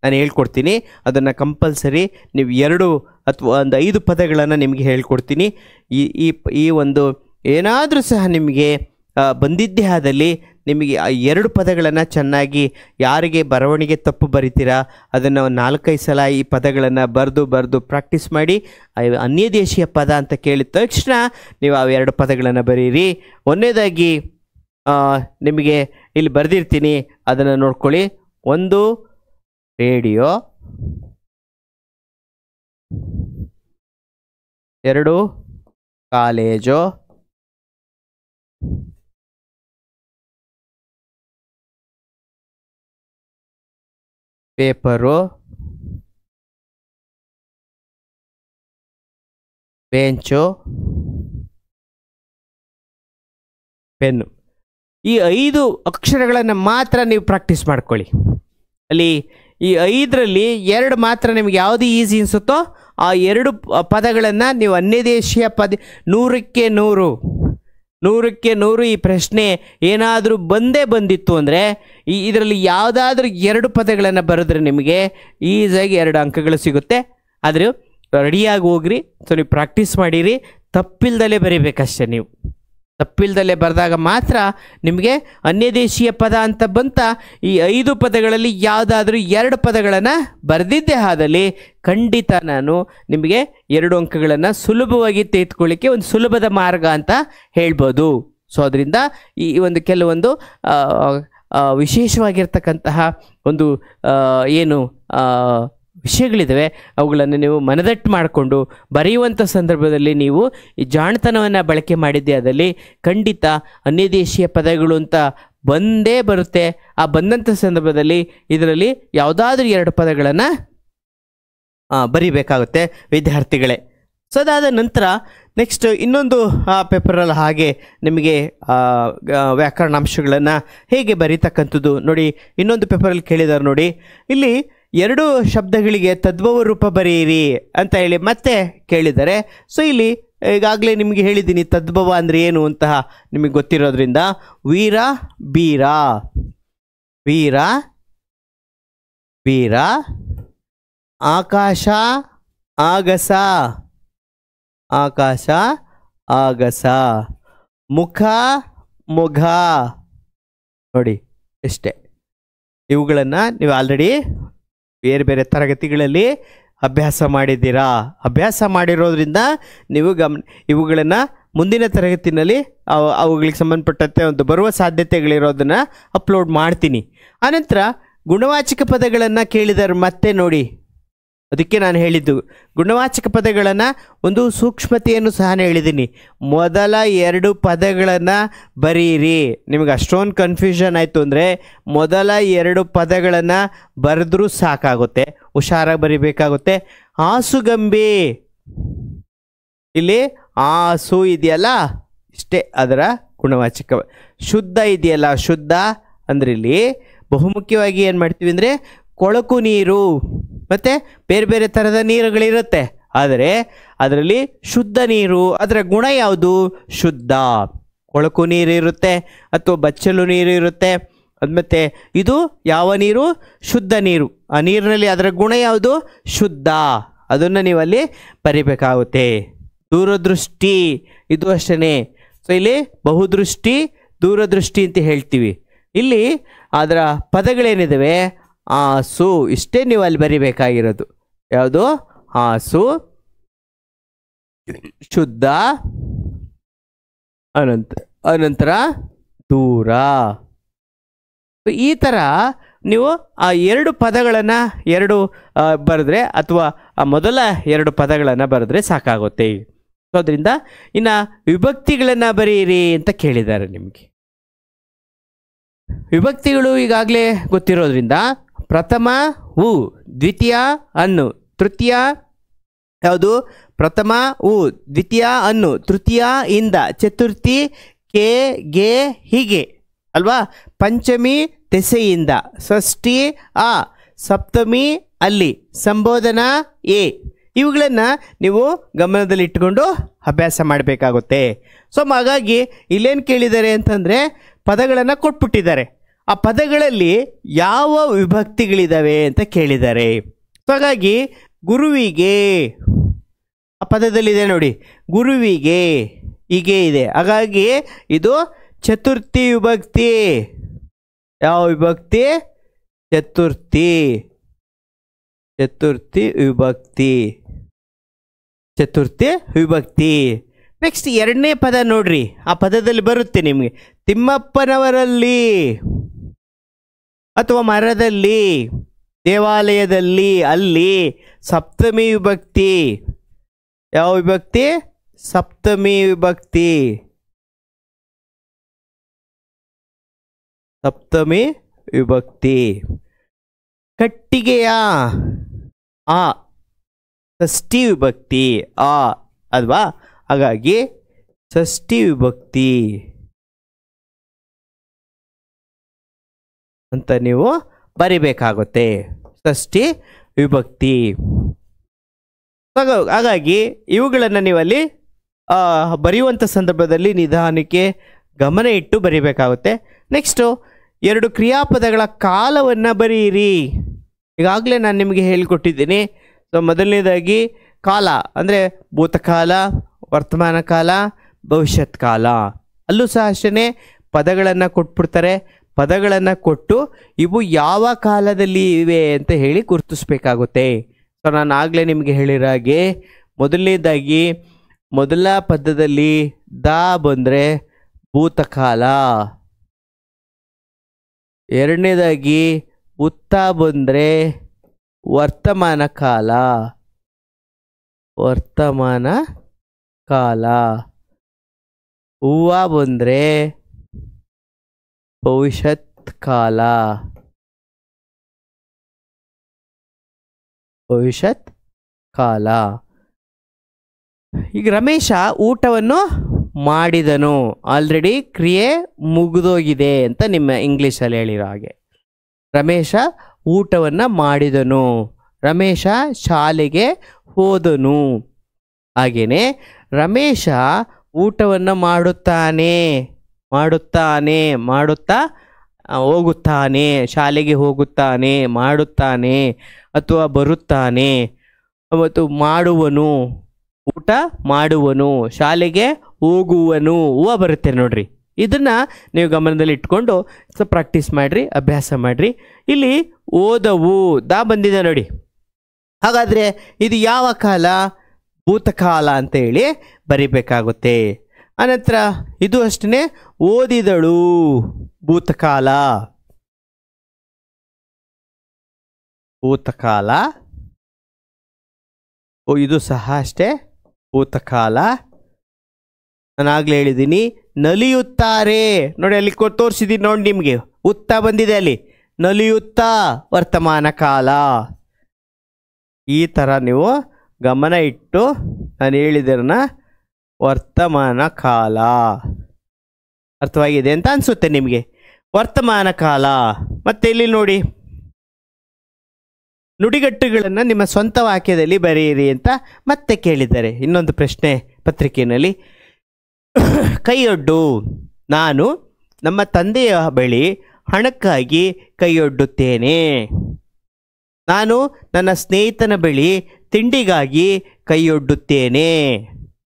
ನಾನು ಹೇಳ್ಕೊಡ್ತೀನಿ. ಅದನ್ನು ಕಂಪಲ್ಸರಿ ನೀವು 2 ಅಥವಾ ಒಂದು 5 ಪದಗಳನ್ನು ನಿಮಗೆ ಹೇಳ್ಕೊಡ್ತೀನಿ. ಈ ಒಂದು ಏನಾದರೂ ಸಹ ನಿಮಗೆ ಬಂದಿದ್ದೇ ಆದಲ್ಲಿ ನಿಮಗೆ 2 ಪದಗಳನ್ನು ಚೆನ್ನಾಗಿ, ಯಾರಿಗೆ ಬರವಣಿಗೆ ತಪ್ಪು ಬರಿತೀರಾ ಅದನ್ನು 4-5 ಸಲ ಈ ಪದಗಳನ್ನು ಬರೆದು ಪ್ರಾಕ್ಟೀಸ್ ಮಾಡಿ. ಅನ್ಯ ದೇಶೀಯ ಪದ ಅಂತ ಕೇಳಿದ ತಕ್ಷಣ ನೀವು ಆ 2 ಪದಗಳನ್ನು ಬರೀರಿ. ಒಂದನೇದಾಗಿ ನಿಮಗೆ ಇಲ್ಲಿ ಬರೆದಿರ್ತೀನಿ, ಅದನ್ನು ನೋಡ್ಕೊಳ್ಳಿ. 1 radio, 2 college, 3 paper, bench, pen. ಈ 5 ಅಕ್ಷರಗಳನ್ನು ಮಾತ್ರ ನೀವು ಪ್ರಾಕ್ಟೀಸ್ ಮಾಡ್ಕೊಳ್ಳಿ. ಅಲ್ಲಿ ಈ 5ರಲ್ಲಿ 2 ಮಾತ್ರ ನಿಮಗೆ ಯಾವುದು ಈಸಿ ಅನಿಸುತ್ತೋ ಆ 2 ಪದಗಳನ್ನು ನೀವು ಅನ್ಯದೇಶೀಯ ಪದ 100ಕ್ಕೆ 100 ಈ ಪ್ರಶ್ನೆ ಏನಾದರೂ ಬಂದಿತ್ತು ಅಂದರೆ ಇದರಲ್ಲಿ ಯಾವುದಾದ್ರೂ 2 ಪದಗಳನ್ನು ಬರೆದ್ರೆ ನಿಮಗೆ ಈಸಿಯಾಗಿ 2 ಅಂಕಗಳು ಸಿಗುತ್ತೆ. ಆದರೆ ರೆಡಿಯಾಗಿ ಹೋಗ್ರಿ. ಸೊ ನೀವು ಪ್ರಾಕ್ಟೀಸ್ ಮಾಡಿರಿ, ತಪ್ಪಿಲ್ದಲೇ ಬರೀಬೇಕಷ್ಟೆ. ನೀವು ತಪ್ಪಿಲ್ದಲೇ ಬರೆದಾಗ ಮಾತ್ರ ನಿಮಗೆ ಅನ್ಯದೇಶೀಯ ಪದ ಅಂತ ಬಂತ ಈ 5 ಪದಗಳಲ್ಲಿ ಯಾವುದಾದ್ರೂ 2 ಪದಗಳನ್ನು ಬರೆದಿದ್ದೇ ಆದಲ್ಲಿ ಖಂಡಿತ ನಾನು ನಿಮಗೆ 2 ಅಂಕಗಳನ್ನು ಸುಲಭವಾಗಿ ತೆಗೆದುಕೊಳ್ಳಿಕ್ಕೆ ಒಂದು ಸುಲಭದ ಮಾರ್ಗ ಅಂತ ಹೇಳ್ಬೋದು. ಸೊ ಅದರಿಂದ ಈ ಒಂದು ಕೆಲವೊಂದು ವಿಶೇಷವಾಗಿರ್ತಕ್ಕಂತಹ ಒಂದು ಏನು ವಿಷಯಗಳಿದ್ದಾವೆ ಅವುಗಳನ್ನು ನೀವು ಮನದಟ್ಟು ಮಾಡಿಕೊಂಡು ಬರೆಯುವಂಥ ಸಂದರ್ಭದಲ್ಲಿ ನೀವು ಈ ಜಾಣತನವನ್ನು ಬಳಕೆ ಮಾಡಿದ್ದೇ ಆದಲ್ಲಿ ಖಂಡಿತ ಅನ್ಯದೇಶೀಯ ಪದಗಳು ಅಂತ ಬಂದೇ ಬರುತ್ತೆ. ಆ ಬಂದಂಥ ಸಂದರ್ಭದಲ್ಲಿ ಇದರಲ್ಲಿ ಯಾವುದಾದ್ರೂ 2 ಪದಗಳನ್ನು ಬರೀಬೇಕಾಗುತ್ತೆ ವಿದ್ಯಾರ್ಥಿಗಳೇ. ಸೊ ಅದಾದ ನಂತರ ನೆಕ್ಸ್ಟ್ ಇನ್ನೊಂದು ಪೇಪರಲ್ಲಿ ಹಾಗೆ ನಿಮಗೆ ವ್ಯಾಕರಣಾಂಶಗಳನ್ನು ಹೇಗೆ ಬರೀತಕ್ಕಂಥದ್ದು ನೋಡಿ. ಇನ್ನೊಂದು ಪೇಪರಲ್ಲಿ ಕೇಳಿದ್ದಾರೆ ನೋಡಿ, ಇಲ್ಲಿ 2 ಶಬ್ದಗಳಿಗೆ ತದ್ಭವ ರೂಪ ಬರೆಯಿರಿ ಅಂತ ಹೇಳಿ ಮತ್ತೆ ಕೇಳಿದ್ದಾರೆ. ಸೊ ಇಲ್ಲಿ ಈಗಾಗಲೇ ನಿಮಗೆ ಹೇಳಿದ್ದೀನಿ ತದ್ಭವ ಅಂದರೆ ಏನು ಅಂತ ನಿಮಗೆ ಗೊತ್ತಿರೋದ್ರಿಂದ ವೀರ ಬೀರ, ವೀರ ಬೀರ, ಆಕಾಶ ಆಗಸ, ಆಕಾಶ ಆಗಸ, ಮುಖ ಮೊಘ. ನೋಡಿ ಇಷ್ಟೇ. ಇವುಗಳನ್ನು ನೀವು ಆಲ್ರೆಡಿ ಬೇರೆ ಬೇರೆ ತರಗತಿಗಳಲ್ಲಿ ಅಭ್ಯಾಸ ಮಾಡಿದ್ದೀರಾ. ಅಭ್ಯಾಸ ಮಾಡಿರೋದ್ರಿಂದ ನೀವು ಇವುಗಳನ್ನು ಮುಂದಿನ ತರಗತಿನಲ್ಲಿ ಅವುಗಳಿಗೆ ಸಂಬಂಧಪಟ್ಟಂತೆ ಒಂದು ಬರುವ ಸಾಧ್ಯತೆಗಳಿರೋದನ್ನು ಅಪ್ಲೋಡ್ ಮಾಡ್ತೀನಿ. ಆನಂತರ ಗುಣವಾಚಕ ಪದಗಳನ್ನು ಕೇಳಿದರೆ ಮತ್ತೆ ನೋಡಿ, ಅದಕ್ಕೆ ನಾನು ಹೇಳಿದ್ದು ಗುಣವಾಚಕ ಪದಗಳನ್ನು ಒಂದು ಸೂಕ್ಷ್ಮತೆಯನ್ನು ಸಹ ಹೇಳಿದ್ದೀನಿ. ಮೊದಲ 2 ಪದಗಳನ್ನು ಬರೀರಿ. ನಿಮಗೆ ಅಷ್ಟೊಂದು ಕನ್ಫ್ಯೂಷನ್ ಆಯಿತು ಅಂದರೆ ಮೊದಲ 2 ಪದಗಳನ್ನು ಬರೆದ್ರೂ ಸಾಕಾಗುತ್ತೆ, ಹುಷಾರಾಗಿ ಬರೀಬೇಕಾಗುತ್ತೆ. ಆಸುಗಂಬಿ, ಇಲ್ಲಿ ಆಸು ಇದೆಯಲ್ಲ ಇಷ್ಟೇ ಅದರ ಗುಣವಾಚಕ. ಶುದ್ಧ ಇದೆಯಲ್ಲ, ಶುದ್ಧ ಅಂದರೆ ಇಲ್ಲಿ ಬಹುಮುಖ್ಯವಾಗಿ ಏನು ಮಾಡ್ತೀವಿ ಅಂದರೆ ಕೊಳಕು ನೀರು ಮತ್ತು ಬೇರೆ ಬೇರೆ ಥರದ ನೀರುಗಳಿರುತ್ತೆ. ಆದರೆ ಅದರಲ್ಲಿ ಶುದ್ಧ ನೀರು, ಅದರ ಗುಣ ಯಾವುದು? ಶುದ್ಧ. ಕೊಳಕು ನೀರು ಇರುತ್ತೆ ಅಥವಾ ಬಚ್ಚಲು ನೀರು ಇರುತ್ತೆ. ಅದು ಮತ್ತು ಇದು ಯಾವ ನೀರು? ಶುದ್ಧ ನೀರು. ಆ ನೀರಿನಲ್ಲಿ ಅದರ ಗುಣ ಯಾವುದು? ಶುದ್ಧ. ಅದನ್ನು ನೀವಲ್ಲಿ ಬರಿಬೇಕಾಗುತ್ತೆ. ದೂರದೃಷ್ಟಿ, ಇದು ಅಷ್ಟೇ. ಸೊ ಇಲ್ಲಿ ಬಹುದೃಷ್ಟಿ, ದೂರದೃಷ್ಟಿ ಅಂತ ಹೇಳ್ತೀವಿ. ಇಲ್ಲಿ ಅದರ ಪದಗಳೇನಿದ್ದಾವೆ ಆಸು, ಇಷ್ಟೇ ನೀವು ಅಲ್ಲಿ ಬರಿಬೇಕಾಗಿರೋದು. ಯಾವುದು? ಆಸು, ಶುದ್ಧ, ಅನಂತರ ದೂರ. ಈ ಥರ ನೀವು ಆ 2 ಪದಗಳನ್ನು 2 ಬರೆದ್ರೆ ಅಥವಾ ಆ ಮೊದಲ 2 ಪದಗಳನ್ನು ಬರೆದ್ರೆ ಸಾಕಾಗುತ್ತೆ. ಸೊ ಅದರಿಂದ ಇನ್ನು ವಿಭಕ್ತಿಗಳನ್ನು ಬರೆಯಿರಿ ಅಂತ ಕೇಳಿದ್ದಾರೆ ನಿಮಗೆ. ವಿಭಕ್ತಿಗಳು ಈಗಾಗಲೇ ಗೊತ್ತಿರೋದ್ರಿಂದ ಪ್ರಥಮ ಉ, ದ್ವಿತೀಯ ಅನ್ನು, ತೃತೀಯ ಯಾವುದು? ಪ್ರಥಮ ಉ, ದ್ವಿತೀಯ ಅನ್ನು, ತೃತೀಯ ಇಂದ, ಚತುರ್ಥಿ ಕೆ ಗೆ ಹೀಗೆ ಅಲ್ವಾ? ಪಂಚಮಿ ದೆಸೆಯಿಂದ, ಷಷ್ಠಿ ಆ, ಸಪ್ತಮಿ ಅಲ್ಲಿ, ಸಂಬೋಧನಾ ಎ. ಇವುಗಳನ್ನು ನೀವು ಗಮನದಲ್ಲಿಟ್ಟುಕೊಂಡು ಅಭ್ಯಾಸ ಮಾಡಬೇಕಾಗುತ್ತೆ. ಸೊ ಹಾಗಾಗಿ ಇಲ್ಲೇನು ಕೇಳಿದ್ದಾರೆ ಅಂತಂದರೆ ಪದಗಳನ್ನು ಕೊಟ್ಬಿಟ್ಟಿದ್ದಾರೆ. ಆ ಪದಗಳಲ್ಲಿ ಯಾವ ವಿಭಕ್ತಿಗಳಿದ್ದಾವೆ ಅಂತ ಕೇಳಿದ್ದಾರೆ. ಸೊ ಹಾಗಾಗಿ ಗುರುವಿಗೆ ಆ ಪದದಲ್ಲಿದೆ ನೋಡಿ, ಗುರುವಿಗೆ ಹೀಗೆ ಇದೆ. ಹಾಗಾಗಿ ಇದು ಚತುರ್ಥಿ ವಿಭಕ್ತಿ. ಯಾವ ವಿಭಕ್ತಿ? ಚತುರ್ಥಿ. ಚತುರ್ಥಿ ವಿಭಕ್ತಿ. ಚತುರ್ಥಿ ವಿಭಕ್ತಿ. ನೆಕ್ಸ್ಟ್ ಎರಡನೇ ಪದ ನೋಡ್ರಿ, ಆ ಪದದಲ್ಲಿ ಬರುತ್ತೆ ನಿಮಗೆ ತಿಮ್ಮಪ್ಪನವರಲ್ಲಿ ಅಥವಾ ಮರದಲ್ಲಿ, ದೇವಾಲಯದಲ್ಲಿ, ಅಲ್ಲಿ. ಸಪ್ತಮಿ ವಿಭಕ್ತಿ. ಯಾವ ವಿಭಕ್ತಿ? ಸಪ್ತಮಿ ವಿಭಕ್ತಿ. ಸಪ್ತಮಿ ವಿಭಕ್ತಿ. ಕಟ್ಟಿಗೆಯ ಆ ಷಷ್ಠಿ ವಿಭಕ್ತಿ ಆ ಅಲ್ವಾ, ಹಾಗಾಗಿ ಷಷ್ಠಿ ವಿಭಕ್ತಿ ಅಂತ ನೀವು ಬರಿಬೇಕಾಗುತ್ತೆ. ಷಷ್ಠಿ ವಿಭಕ್ತಿ. ಹಾಗಾಗಿ ಇವುಗಳನ್ನು ನೀವಲ್ಲಿ ಬರೆಯುವಂಥ ಸಂದರ್ಭದಲ್ಲಿ ನಿಧಾನಕ್ಕೆ ಗಮನ ಇಟ್ಟು ಬರಿಬೇಕಾಗುತ್ತೆ. ನೆಕ್ಸ್ಟು 2 ಕ್ರಿಯಾಪದಗಳ ಕಾಲವನ್ನು ಬರೆಯಿರಿ. ಈಗಾಗಲೇ ನಾನು ನಿಮಗೆ ಹೇಳಿಕೊಟ್ಟಿದ್ದೀನಿ. ಸೊ ಮೊದಲನೇದಾಗಿ ಕಾಲ ಅಂದರೆ ಭೂತಕಾಲ, ವರ್ತಮಾನ ಕಾಲ, ಭವಿಷ್ಯತ್ ಕಾಲ. ಅಲ್ಲೂ ಸಹ ಅಷ್ಟೇ ಪದಗಳನ್ನು ಕೊಟ್ಬಿಡ್ತಾರೆ. ಪದಗಳನ್ನು ಕೊಟ್ಟು ಇವು ಯಾವ ಕಾಲದಲ್ಲಿ ಇವೆ ಅಂತ ಹೇಳಿ ಗುರುತಿಸ್ಬೇಕಾಗುತ್ತೆ. ಸೊ ನಾನು ಆಗಲೇ ನಿಮಗೆ ಹೇಳಿರೋ ಹಾಗೆ ಮೊದಲನೇದಾಗಿ ಮೊದಲ ಪದದಲ್ಲಿ ದಾ ಬಂದರೆ ಭೂತಕಾಲ, ಎರಡನೇದಾಗಿ ಉತ್ತ ಬಂದರೆ ವರ್ತಮಾನ ಕಾಲ, ವರ್ತಮಾನ ಕಾಲ. ಹೂವ ಬಂದರೆ ಭವಿಷ್ಯತ್ ಕಾಲ, ಭವಿಷ್ಯತ್ ಕಾಲ. ಈಗ ರಮೇಶ ಊಟವನ್ನು ಮಾಡಿದನು. ಆಲ್ರೆಡಿ ಕ್ರಿಯೆ ಮುಗಿದೋಗಿದೆ ಅಂತ ನಿಮ್ಮ ಇಂಗ್ಲೀಷಲ್ಲಿ ಹೇಳಿರೋ ಹಾಗೆ. ರಮೇಶ ಊಟವನ್ನು ಮಾಡಿದನು, ರಮೇಶ ಶಾಲೆಗೆ ಹೋದನು. ಹಾಗೆಯೇ ರಮೇಶ ಊಟವನ್ನು ಮಾಡುತ್ತಾನೆ, ಮಾಡುತ್ತಾ ಹೋಗುತ್ತಾನೆ, ಶಾಲೆಗೆ ಹೋಗುತ್ತಾನೆ, ಮಾಡುತ್ತಾನೆ ಅಥವಾ ಬರುತ್ತಾನೆ. ಮತ್ತು ಮಾಡುವನು, ಊಟ ಮಾಡುವನು, ಶಾಲೆಗೆ ಹೋಗುವನು, ಹೂವು ಬರುತ್ತೆ ನೋಡ್ರಿ. ಇದನ್ನು ನೀವು ಗಮನದಲ್ಲಿ ಇಟ್ಕೊಂಡು ಪ್ರಾಕ್ಟೀಸ್ ಮಾಡಿರಿ, ಅಭ್ಯಾಸ ಮಾಡಿರಿ. ಇಲ್ಲಿ ಓದವು ದಾ ಬಂದಿದೆ ನೋಡಿ. ಹಾಗಾದರೆ ಇದು ಯಾವ ಕಾಲ? ಭೂತಕಾಲ ಅಂತ ಹೇಳಿ ಬರಿಬೇಕಾಗುತ್ತೆ. ಅನಂತರ ಇದು ಅಷ್ಟೇ ಓದಿದಳು, ಭೂತಕಾಲ, ಭೂತಕಾಲ. ಇದು ಸಹ ಅಷ್ಟೇ ಭೂತಕಾಲ. ನಾನಾಗಲೇ ಹೇಳಿದ್ದೀನಿ. ನಲಿಯುತ್ತಾರೆ ನೋಡಿ, ಅಲ್ಲಿ ತೋರಿಸಿದ್ದೀನಿ ನೋಡಿ ನಿಮಗೆ, ಉತ್ತ ಬಂದಿದೆ ಅಲ್ಲಿ. ನಲಿಯುತ್ತಾ ವರ್ತಮಾನ ಕಾಲ. ಈ ಥರ ನೀವು ಗಮನ ಇಟ್ಟು ನಾನು ಹೇಳಿದ್ರನ್ನ ವರ್ತಮಾನ ಕಾಲ ಅರ್ಥವಾಗಿದೆ ಅಂತ ಅನಿಸುತ್ತೆ ನಿಮಗೆ. ವರ್ತಮಾನ ಕಾಲ. ಮತ್ತೆ ಇಲ್ಲಿ ನೋಡಿ, ನುಡಿಗಟ್ಟುಗಳನ್ನು ನಿಮ್ಮ ಸ್ವಂತ ವಾಕ್ಯದಲ್ಲಿ ಬರೆಯಿರಿ ಅಂತ ಮತ್ತೆ ಕೇಳಿದ್ದಾರೆ. ಇನ್ನೊಂದು ಪ್ರಶ್ನೆ ಪತ್ರಿಕೆಯಲ್ಲಿ. ಕೈಯೊಡ್ಡು. ನಾನು ನಮ್ಮ ತಂದೆಯ ಬಳಿ ಹಣಕ್ಕಾಗಿ ಕೈಯೊಡ್ಡುತ್ತೇನೆ. ನಾನು ನನ್ನ ಸ್ನೇಹಿತನ ಬಳಿ ತಿಂಡಿಗಾಗಿ ಕೈಯೊಡ್ಡುತ್ತೇನೆ.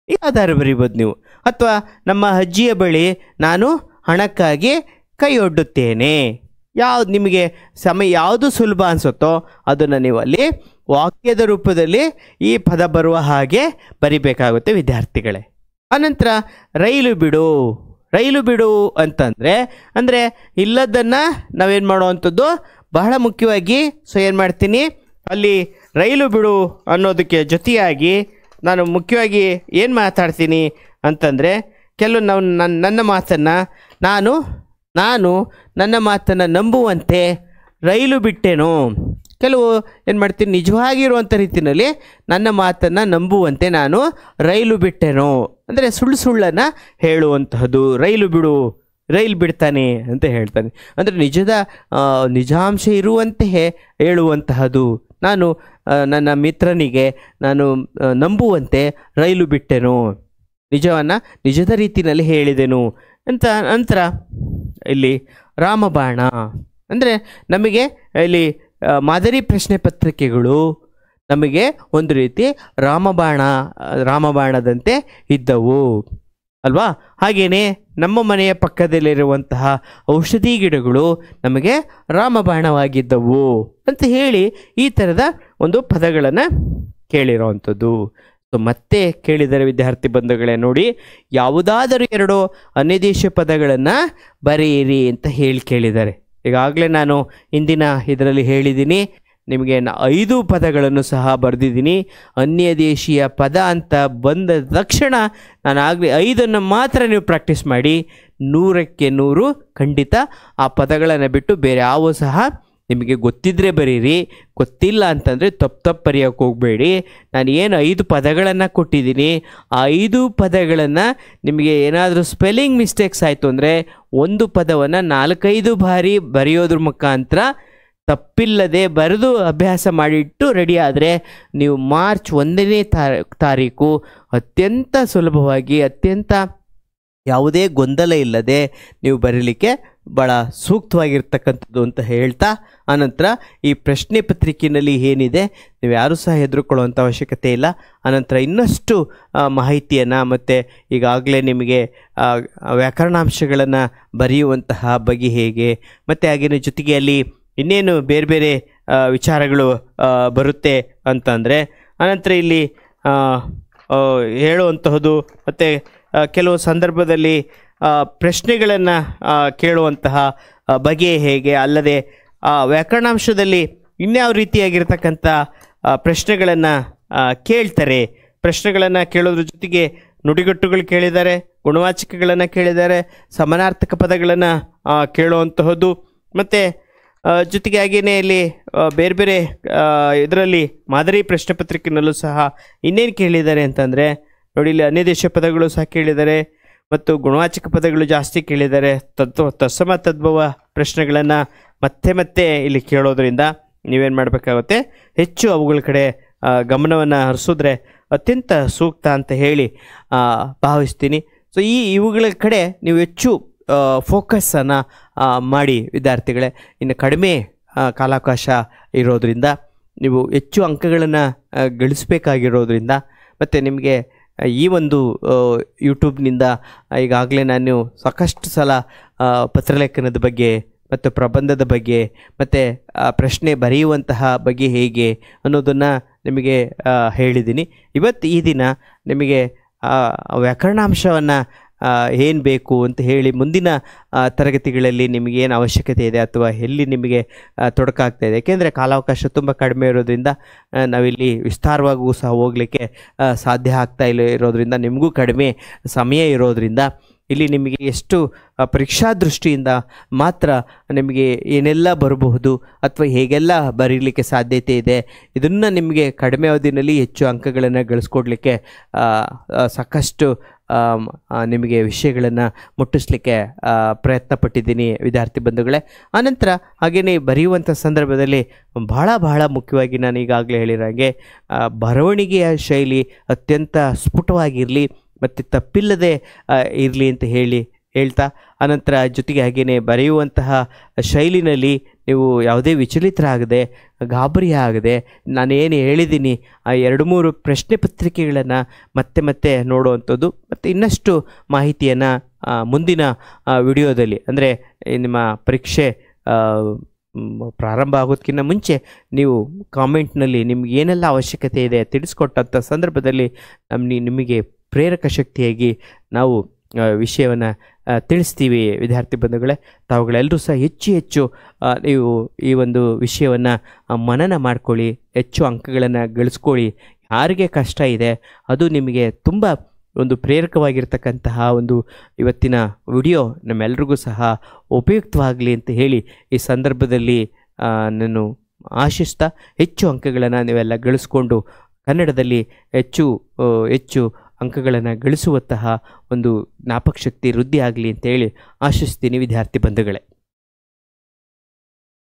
ಯಾವ್ದಾದ್ರು ಬರಿಬೋದು ನೀವು. ಅಥವಾ ನಮ್ಮ ಅಜ್ಜಿಯ ಬಳಿ ನಾನು ಹಣಕ್ಕಾಗಿ ಕೈಯೊಡ್ಡುತ್ತೇನೆ. ಯಾವ್ದು ನಿಮಗೆ ಯಾವುದು ಸುಲಭ ಅನಿಸುತ್ತೋ ಅದನ್ನು ನೀವು ಅಲ್ಲಿ ವಾಕ್ಯದ ರೂಪದಲ್ಲಿ ಈ ಪದ ಬರುವ ಹಾಗೆ ಬರಿಬೇಕಾಗುತ್ತೆ ವಿದ್ಯಾರ್ಥಿಗಳೇ. ಅನಂತರ ರೈಲು ಬಿಡು. ರೈಲು ಬಿಡು ಅಂದರೆ ಇಲ್ಲದನ್ನು ನಾವೇನು ಮಾಡುವಂಥದ್ದು ಬಹಳ ಮುಖ್ಯವಾಗಿ. ಸೊ ಏನು ಮಾಡ್ತೀನಿ ಅಲ್ಲಿ ರೈಲು ಬಿಡು ಅನ್ನೋದಕ್ಕೆ ಜೊತೆಯಾಗಿ ನಾನು ಮುಖ್ಯವಾಗಿ ಏನು ಮಾತಾಡ್ತೀನಿ ಅಂತಂದರೆ, ಕೆಲವು ನನ್ನ ಮಾತನ್ನು ನಾನು ನನ್ನ ಮಾತನ್ನು ನಂಬುವಂತೆ ರೈಲು ಬಿಟ್ಟೆನು. ಕೆಲವು ಏನು ಮಾಡ್ತೀನಿ, ನಿಜವಾಗಿರುವಂಥ ರೀತಿಯಲ್ಲಿ ನನ್ನ ಮಾತನ್ನು ನಂಬುವಂತೆ ನಾನು ರೈಲು ಬಿಟ್ಟೆನು ಅಂದರೆ ಸುಳ್ಳನ್ನು ಹೇಳುವಂತಹದ್ದು. ರೈಲು ಬಿಡು, ರೈಲು ಬಿಡ್ತಾನೆ ಅಂತ ಹೇಳ್ತಾನೆ. ಅಂದರೆ ನಿಜಾಂಶ ಇರುವಂತೆ ಹೇಳುವಂತಹದ್ದು. ನಾನು ನನ್ನ ಮಿತ್ರನಿಗೆ ನಾನು ನಂಬುವಂತೆ ರೈಲು ಬಿಟ್ಟೆನು, ನಿಜದ ರೀತಿಯಲ್ಲಿ ಹೇಳಿದೆನು ಅಂತ. ನಂತರ ಇಲ್ಲಿ ರಾಮಬಾಣ ಅಂದರೆ ನಮಗೆ ಇಲ್ಲಿ ಮಾದರಿ ಪ್ರಶ್ನೆ ಪತ್ರಿಕೆಗಳು ನಮಗೆ ಒಂದು ರೀತಿ ರಾಮಬಾಣದಂತೆ ಇದ್ದವು ಅಲ್ವಾ. ಹಾಗೆಯೇ ನಮ್ಮ ಮನೆಯ ಪಕ್ಕದಲ್ಲಿರುವಂತಹ ಔಷಧಿ ಗಿಡಗಳು ನಮಗೆ ರಾಮಬಾಣವಾಗಿದ್ದವು ಅಂತ ಹೇಳಿ ಈ ಥರದ ಒಂದು ಪದಗಳನ್ನು ಕೇಳಿರೋವಂಥದ್ದು. ಸೊ ಮತ್ತೆ ಕೇಳಿದರೆ ವಿದ್ಯಾರ್ಥಿ ಬಂಧುಗಳೇ ನೋಡಿ, ಯಾವುದಾದರೂ 2 ಅನ್ಯದೇಶೀಯ ಪದಗಳನ್ನು ಬರೆಯಿರಿ ಅಂತ ಕೇಳಿದ್ದಾರೆ. ಈಗಾಗಲೇ ನಾನು ಇಂದಿನ ಇದರಲ್ಲಿ ಹೇಳಿದ್ದೀನಿ, ನಿಮಗೆ 5 ಪದಗಳನ್ನು ಸಹ ಬರೆದಿದ್ದೀನಿ. ಅನ್ಯದೇಶೀಯ ಪದ ಅಂತ ಬಂದ ತಕ್ಷಣ ನಾನು ಆಗಲೇ 5 ಮಾತ್ರ ನೀವು ಪ್ರಾಕ್ಟೀಸ್ ಮಾಡಿ. 100ಕ್ಕೆ 100 ಖಂಡಿತ ಆ ಪದಗಳನ್ನು ಬಿಟ್ಟು ಬೇರೆ ಯಾವ ಸಹ ನಿಮಗೆ ಗೊತ್ತಿದ್ದರೆ ಬರೀರಿ, ಗೊತ್ತಿಲ್ಲ ಅಂತಂದರೆ ತಪ್ಪು ಬರೆಯೋಕ್ಕೆ ಹೋಗಬೇಡಿ. ನಾನು ಏನು 5 ಪದಗಳನ್ನು ಕೊಟ್ಟಿದ್ದೀನಿ, ಆ 5 ಪದಗಳನ್ನು ನಿಮಗೆ ಏನಾದರೂ ಸ್ಪೆಲ್ಲಿಂಗ್ ಮಿಸ್ಟೇಕ್ಸ್ ಆಯಿತು ಅಂದರೆ ಒಂದು ಪದವನ್ನು 4-5 ಬಾರಿ ಬರೆಯೋದ್ರ ಮುಖಾಂತರ ತಪ್ಪಿಲ್ಲದೆ ಬರೆದು ಅಭ್ಯಾಸ ಮಾಡಿಟ್ಟು ರೆಡಿ ಆದರೆ ನೀವು ಮಾರ್ಚ್ 1ನೇ ತಾರೀಕು ಅತ್ಯಂತ ಸುಲಭವಾಗಿ, ಅತ್ಯಂತ ಯಾವುದೇ ಗೊಂದಲ ಇಲ್ಲದೆ ನೀವು ಬರೀಲಿಕ್ಕೆ ಭಾಳ ಸೂಕ್ತವಾಗಿರ್ತಕ್ಕಂಥದ್ದು ಅಂತ ಹೇಳ್ತಾ, ಆನಂತರ ಈ ಪ್ರಶ್ನೆ ಪತ್ರಿಕೆಯಲ್ಲಿ ಏನಿದೆ ನೀವು ಯಾರೂ ಸಹ ಹೆದರ್ಕೊಳ್ಳುವಂಥ ಅವಶ್ಯಕತೆ ಇಲ್ಲ. ಆನಂತರ ಇನ್ನಷ್ಟು ಮಾಹಿತಿಯನ್ನು ಮತ್ತು ಈಗಾಗಲೇ ನಿಮಗೆ ವ್ಯಾಕರಣಾಂಶಗಳನ್ನು ಬರೆಯುವಂತಹ ಬಗೆ ಹೇಗೆ, ಮತ್ತು ಹಾಗೆಯೇ ಜೊತೆಗೆ ಅಲ್ಲಿ ಇನ್ನೇನು ಬೇರೆ ಬೇರೆ ವಿಚಾರಗಳು ಬರುತ್ತೆ ಅಂತಂದರೆ, ಆನಂತರ ಇಲ್ಲಿ ಹೇಳುವಂತಹದ್ದು ಮತ್ತು ಕೆಲವು ಸಂದರ್ಭದಲ್ಲಿ ಪ್ರಶ್ನೆಗಳನ್ನು ಕೇಳುವಂತಹ ಬಗೆ ಹೇಗೆ, ಅಲ್ಲದೆ ವ್ಯಾಕರಣಾಂಶದಲ್ಲಿ ಇನ್ಯಾವ ರೀತಿಯಾಗಿರ್ತಕ್ಕಂಥ ಪ್ರಶ್ನೆಗಳನ್ನು ಕೇಳ್ತಾರೆ. ಪ್ರಶ್ನೆಗಳನ್ನು ಕೇಳೋದ್ರ ಜೊತೆಗೆ ನುಡಿಗಟ್ಟುಗಳು ಕೇಳಿದ್ದಾರೆ, ಗುಣವಾಚಕಗಳನ್ನು ಕೇಳಿದ್ದಾರೆ, ಸಮಾನಾರ್ಥಕ ಪದಗಳನ್ನು ಕೇಳುವಂತಹದ್ದು, ಮತ್ತು ಜೊತೆಗೆ ಹಾಗೆಯೇ ಇಲ್ಲಿ ಬೇರೆ ಬೇರೆ ಇದರಲ್ಲಿ ಮಾದರಿ ಪ್ರಶ್ನೆ ಪತ್ರಿಕೆಯಲ್ಲೂ ಸಹ ಇನ್ನೇನು ಕೇಳಿದ್ದಾರೆ ಅಂತಂದರೆ ನೋಡಿ, ಇಲ್ಲಿ ಅನ್ಯದೇಶೀಯ ಪದಗಳು ಸಹ ಕೇಳಿದ್ದಾರೆ ಮತ್ತು ಗುಣವಾಚಕ ಪದಗಳು ಜಾಸ್ತಿ ಕೇಳಿದ್ದಾರೆ. ತತ್ಸಮ ತದ್ಭವ ಪ್ರಶ್ನೆಗಳನ್ನು ಮತ್ತೆ ಇಲ್ಲಿ ಕೇಳೋದ್ರಿಂದ ನೀವೇನು ಮಾಡಬೇಕಾಗುತ್ತೆ, ಹೆಚ್ಚು ಅವುಗಳ ಕಡೆ ಗಮನವನ್ನು ಹರಿಸಿದ್ರೆ ಅತ್ಯಂತ ಸೂಕ್ತ ಅಂತ ಹೇಳಿ ಭಾವಿಸ್ತೀನಿ. ಸೊ ಇವುಗಳ ಕಡೆ ನೀವು ಹೆಚ್ಚು ಫೋಕಸ್ಸನ್ನು ಮಾಡಿ ವಿದ್ಯಾರ್ಥಿಗಳೇ. ಇನ್ನು ಕಡಿಮೆ ಕಾಲಾವಕಾಶ ಇರೋದರಿಂದ ನೀವು ಹೆಚ್ಚು ಅಂಕಗಳನ್ನು ಗಳಿಸಬೇಕಾಗಿರೋದ್ರಿಂದ, ಮತ್ತು ನಿಮಗೆ ಈ ಒಂದು ಯೂಟ್ಯೂಬ್ನಿಂದ ಈಗಾಗಲೇ ನಾನು ಸಾಕಷ್ಟು ಸಲ ಪತ್ರಲೇಖನದ ಬಗ್ಗೆ ಮತ್ತು ಪ್ರಬಂಧದ ಬಗ್ಗೆ ಮತ್ತು ಪ್ರಶ್ನೆ ಬರೆಯುವಂತಹ ಬಗ್ಗೆ ಹೇಗೆ ಅನ್ನೋದನ್ನು ನಿಮಗೆ ಹೇಳಿದ್ದೀನಿ. ಇವತ್ತು ಈ ದಿನ ನಿಮಗೆ ವ್ಯಾಕರಣಾಂಶವನ್ನು ಏನು ಬೇಕು ಅಂತ ಹೇಳಿ ಮುಂದಿನ ತರಗತಿಗಳಲ್ಲಿ ನಿಮಗೇನು ಅವಶ್ಯಕತೆ ಇದೆ ಅಥವಾ ಎಲ್ಲಿ ನಿಮಗೆ ತೊಡಕಾಗ್ತಾ ಇದೆ, ಏಕೆಂದರೆ ಕಾಲಾವಕಾಶ ತುಂಬ ಕಡಿಮೆ ಇರೋದ್ರಿಂದ ನಾವಿಲ್ಲಿ ವಿಸ್ತಾರವಾಗೂ ಸಹ ಹೋಗಲಿಕ್ಕೆ ಸಾಧ್ಯ ಆಗ್ತಾ ಇರೋದ್ರಿಂದ, ನಿಮಗೂ ಕಡಿಮೆ ಸಮಯ ಇರೋದ್ರಿಂದ ಇಲ್ಲಿ ನಿಮಗೆ ಎಷ್ಟು ಪರೀಕ್ಷಾ ದೃಷ್ಟಿಯಿಂದ ಮಾತ್ರ ನಿಮಗೆ ಏನೆಲ್ಲ ಬರಬಹುದು ಅಥವಾ ಹೇಗೆಲ್ಲ ಬರೀಲಿಕ್ಕೆ ಸಾಧ್ಯತೆ ಇದೆ, ಇದನ್ನು ನಿಮಗೆ ಕಡಿಮೆ ಅವಧಿಯಲ್ಲಿ ಹೆಚ್ಚು ಅಂಕಗಳನ್ನು ಗಳಿಸ್ಕೊಡ್ಲಿಕ್ಕೆ ಸಾಕಷ್ಟು ನಿಮಗೆ ವಿಷಯಗಳನ್ನು ಮುಟ್ಟಿಸ್ಲಿಕ್ಕೆ ಪ್ರಯತ್ನ ಪಟ್ಟಿದ್ದೀನಿ ವಿದ್ಯಾರ್ಥಿ ಬಂಧುಗಳೇ. ಆನಂತರ ಹಾಗೆಯೇ ಬರೆಯುವಂಥ ಸಂದರ್ಭದಲ್ಲಿ ಬಹಳ ಮುಖ್ಯವಾಗಿ ನಾನು ಈಗಾಗಲೇ ಹೇಳಿರೋ ಬರವಣಿಗೆಯ ಶೈಲಿ ಅತ್ಯಂತ ಸ್ಫುಟವಾಗಿರಲಿ ಮತ್ತು ತಪ್ಪಿಲ್ಲದೆ ಇರಲಿ ಅಂತ ಹೇಳ್ತಾ, ಅನಂತರ ಜೊತೆಗೆ ಹಾಗೆಯೇ ಬರೆಯುವಂತಹ ಶೈಲಿನಲ್ಲಿ ನೀವು ಯಾವುದೇ ವಿಚಲಿತರಾಗದೆ, ಗಾಬರಿ ಆಗದೆ, ನಾನೇನು ಹೇಳಿದ್ದೀನಿ ಆ 2-3 ಪ್ರಶ್ನೆ ಪತ್ರಿಕೆಗಳನ್ನು ಮತ್ತೆ ನೋಡುವಂಥದ್ದು, ಮತ್ತು ಇನ್ನಷ್ಟು ಮಾಹಿತಿಯನ್ನು ಮುಂದಿನ ವಿಡಿಯೋದಲ್ಲಿ, ಅಂದರೆ ನಿಮ್ಮ ಪರೀಕ್ಷೆ ಪ್ರಾರಂಭ ಆಗೋದಕ್ಕಿಂತ ಮುಂಚೆ ನೀವು ಕಾಮೆಂಟ್ನಲ್ಲಿ ನಿಮ್ಗೆ ಏನೆಲ್ಲ ಅವಶ್ಯಕತೆ ಇದೆ ತಿಳಿಸ್ಕೊಟ್ಟಂಥ ಸಂದರ್ಭದಲ್ಲಿ ನಿಮಗೆ ಪ್ರೇರಕ ಶಕ್ತಿಯಾಗಿ ನಾವು ವಿಷಯವನ್ನು ತಿಳಿಸ್ತೀವಿ ವಿದ್ಯಾರ್ಥಿ ಬಂಧುಗಳೇ. ತಾವುಗಳೆಲ್ಲರೂ ಸಹ ಹೆಚ್ಚು ನೀವು ಈ ಒಂದು ವಿಷಯವನ್ನು ಮನನ ಮಾಡ್ಕೊಳ್ಳಿ, ಹೆಚ್ಚು ಅಂಕಗಳನ್ನು ಗಳಿಸ್ಕೊಳ್ಳಿ. ಯಾರಿಗೆ ಕಷ್ಟ ಇದೆ ಅದು ನಿಮಗೆ ತುಂಬ ಒಂದು ಪ್ರೇರಕವಾಗಿರ್ತಕ್ಕಂತಹ ಒಂದು ಇವತ್ತಿನ ವಿಡಿಯೋ ನಮ್ಮೆಲ್ರಿಗೂ ಸಹ ಉಪಯುಕ್ತವಾಗಲಿ ಅಂತ ಹೇಳಿ ಈ ಸಂದರ್ಭದಲ್ಲಿ ನಾನು ಆಶಿಸ್ತಾ, ಹೆಚ್ಚು ಅಂಕಗಳನ್ನು ನೀವೆಲ್ಲ ಗಳಿಸ್ಕೊಂಡು ಕನ್ನಡದಲ್ಲಿ ಹೆಚ್ಚು ಅಂಕಗಳನ್ನು ಗಳಿಸುವಂತಹ ಒಂದು ಜ್ಞಾಪಕ ಶಕ್ತಿ ವೃದ್ಧಿ ಆಗಲಿ ಅಂತೇಳಿ ಆಶಿಸ್ತೀನಿ ವಿದ್ಯಾರ್ಥಿ ಬಂಧುಗಳೇ.